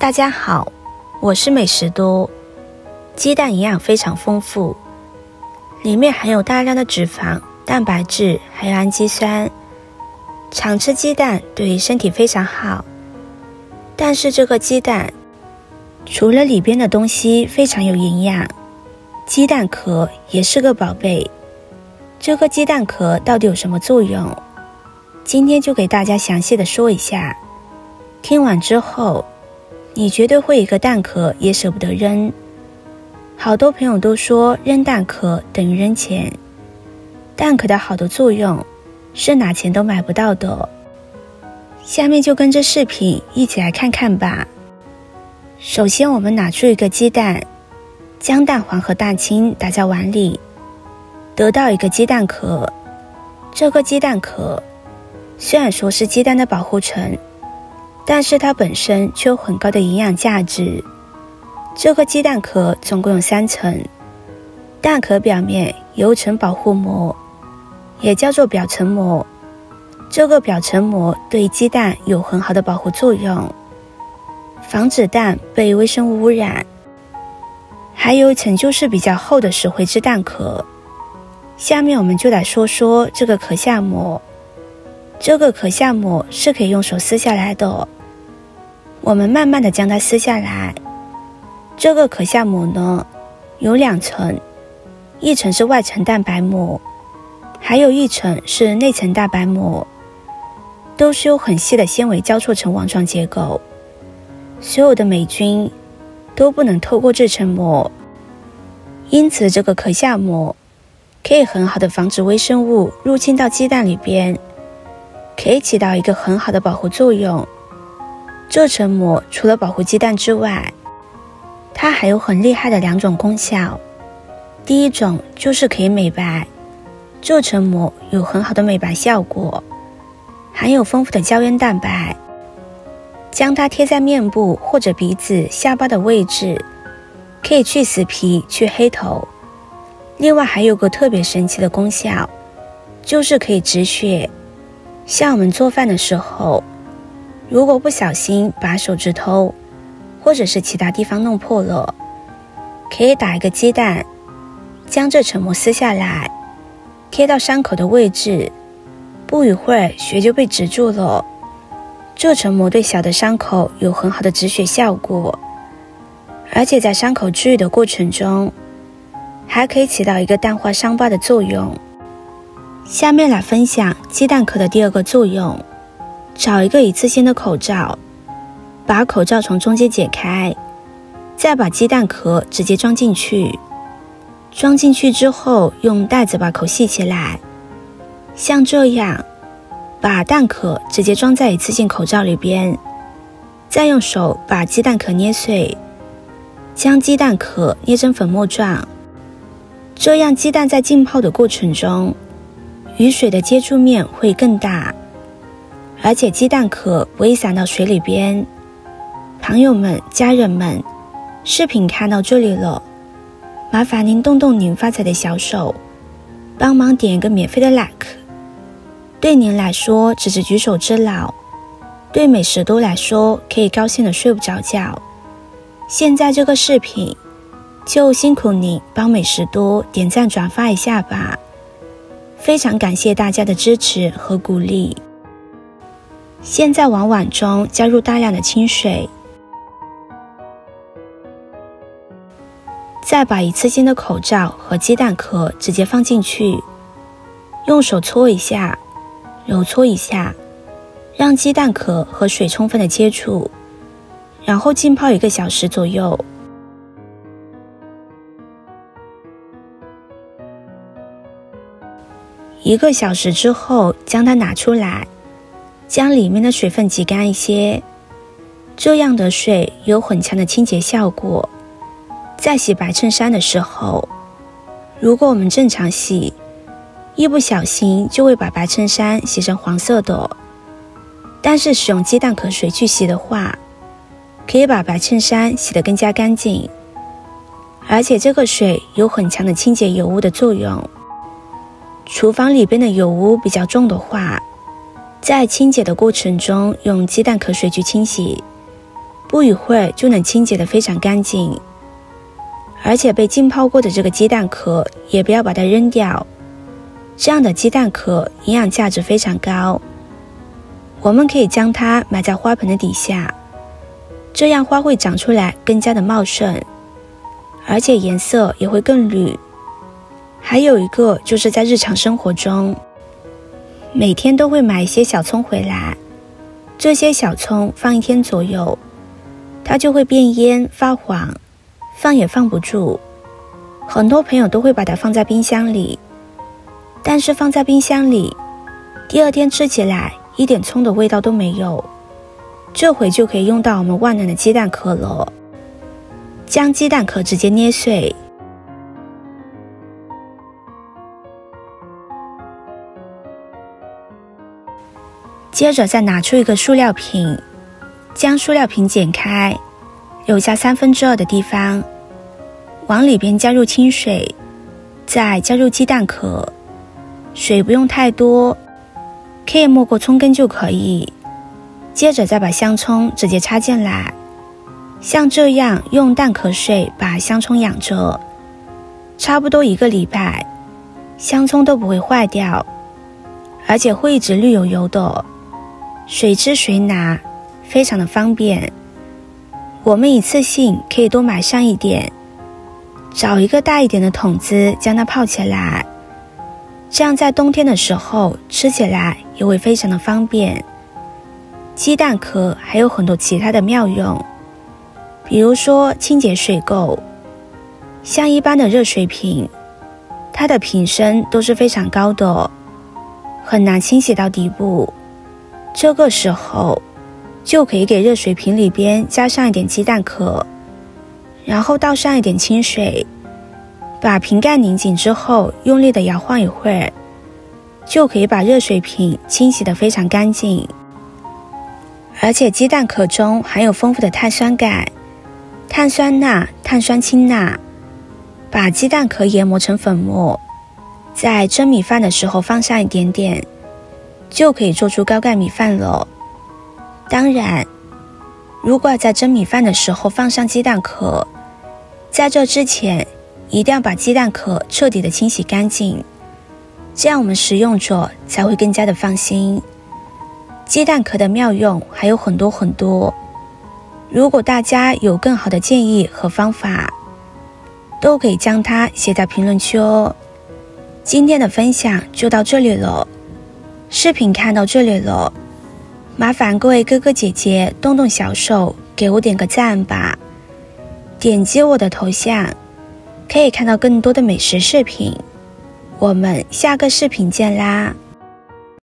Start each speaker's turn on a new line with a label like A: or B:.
A: 大家好，我是美食多。鸡蛋营养非常丰富，里面含有大量的脂肪、蛋白质还有氨基酸，常吃鸡蛋对身体非常好。但是这个鸡蛋除了里边的东西非常有营养，鸡蛋壳也是个宝贝。这个鸡蛋壳到底有什么作用？今天就给大家详细的说一下。听完之后，你绝对会一个蛋壳也舍不得扔。好多朋友都说扔蛋壳等于扔钱，蛋壳的好的作用是拿钱都买不到的。下面就跟着视频一起来看看吧。首先我们拿出一个鸡蛋，将蛋黄和蛋清打在碗里，得到一个鸡蛋壳。这个鸡蛋壳虽然说是鸡蛋的保护层，但是它本身却有很高的营养价值。这个鸡蛋壳总共有3层，蛋壳表面有一层保护膜，也叫做表层膜。这个表层膜对鸡蛋有很好的保护作用，防止蛋被微生物污染。还有一层就是比较厚的石灰质蛋壳。下面我们就来说说这个壳下膜。这个壳下膜是可以用手撕下来的，我们慢慢的将它撕下来。这个壳下膜呢，有2层，一层是外层蛋白膜，还有一层是内层蛋白膜，都是由很细的纤维交错成网状结构。所有的霉菌都不能透过这层膜，因此这个壳下膜可以很好的防止微生物入侵到鸡蛋里边，可以起到一个很好的保护作用。这层膜除了保护鸡蛋之外，它还有很厉害的2种功效。第一种就是可以美白，这层膜有很好的美白效果，含有丰富的胶原蛋白，将它贴在面部或者鼻子、下巴的位置，可以去死皮、去黑头。另外还有个特别神奇的功效，就是可以止血。像我们做饭的时候，如果不小心把手指头或者是其他地方弄破了，可以打一个鸡蛋，将这层膜撕下来，贴到伤口的位置，不一会儿血就被止住了。这层膜对小的伤口有很好的止血效果，而且在伤口治愈的过程中，还可以起到一个淡化伤疤的作用。下面来分享鸡蛋壳的第2个作用。找一个一次性的口罩，把口罩从中间解开，再把鸡蛋壳直接装进去。装进去之后，用袋子把口系起来，像这样，把蛋壳直接装在一次性口罩里边，再用手把鸡蛋壳捏碎，将鸡蛋壳捏成粉末状。这样鸡蛋在浸泡的过程中，与水的接触面会更大，而且鸡蛋壳不会散到水里边。朋友们、家人们，视频看到这里了，麻烦您动动您发财的小手，帮忙点一个免费的 like。 对您来说只是举手之劳，对美食多来说可以高兴的睡不着觉。现在这个视频就辛苦你帮美食多点赞转发一下吧，非常感谢大家的支持和鼓励。现在往碗中加入大量的清水，再把一次性的口罩和鸡蛋壳直接放进去，用手搓一下，揉搓一下，让鸡蛋壳和水充分的接触，然后浸泡1个小时左右。1个小时之后将它拿出来，将里面的水分挤干一些，这样的水有很强的清洁效果。在洗白衬衫的时候，如果我们正常洗，一不小心就会把白衬衫洗成黄色的，但是使用鸡蛋壳水去洗的话，可以把白衬衫洗得更加干净，而且这个水有很强的清洁油污的作用。厨房里边的油污比较重的话，在清洁的过程中用鸡蛋壳水去清洗，不一会儿就能清洁得非常干净。而且被浸泡过的这个鸡蛋壳也不要把它扔掉，这样的鸡蛋壳营养价值非常高，我们可以将它埋在花盆的底下，这样花会长出来更加的茂盛，而且颜色也会更绿。还有一个就是在日常生活中，每天都会买一些小葱回来，这些小葱放1天左右，它就会变蔫发黄，放也放不住。很多朋友都会把它放在冰箱里，但是放在冰箱里，第2天吃起来一点葱的味道都没有。这回就可以用到我们万能的鸡蛋壳了。将鸡蛋壳直接捏碎，接着再拿出一个塑料瓶，将塑料瓶剪开，留下2/3的地方，往里边加入清水，再加入鸡蛋壳，水不用太多，可以没过葱根就可以。接着再把香葱直接插进来，像这样用蛋壳水把香葱养着，差不多1个礼拜，香葱都不会坏掉，而且会一直绿油油的，随吃随拿，非常的方便。我们一次性可以多买上一点，找一个大一点的桶子将它泡起来，这样在冬天的时候吃起来也会非常的方便。鸡蛋壳还有很多其他的妙用，比如说清洁水垢，像一般的热水瓶，它的瓶身都是非常高的，很难清洗到底部，这个时候就可以给热水瓶里边加上一点鸡蛋壳，然后倒上一点清水，把瓶盖拧紧之后用力的摇晃一会儿，就可以把热水瓶清洗得非常干净。而且鸡蛋壳中含有丰富的碳酸钙、碳酸钠、碳酸氢钠，把鸡蛋壳研磨成粉末，在蒸米饭的时候放上一点点，就可以做出高钙米饭了。当然，如果在蒸米饭的时候放上鸡蛋壳，在这之前一定要把鸡蛋壳彻底的清洗干净，这样我们食用者才会更加的放心。鸡蛋壳的妙用还有很多很多，如果大家有更好的建议和方法，都可以将它写在评论区哦。今天的分享就到这里了，视频看到这里了，麻烦各位哥哥姐姐动动小手给我点个赞吧，点击我的头像可以看到更多的美食视频，我们下个视频见啦。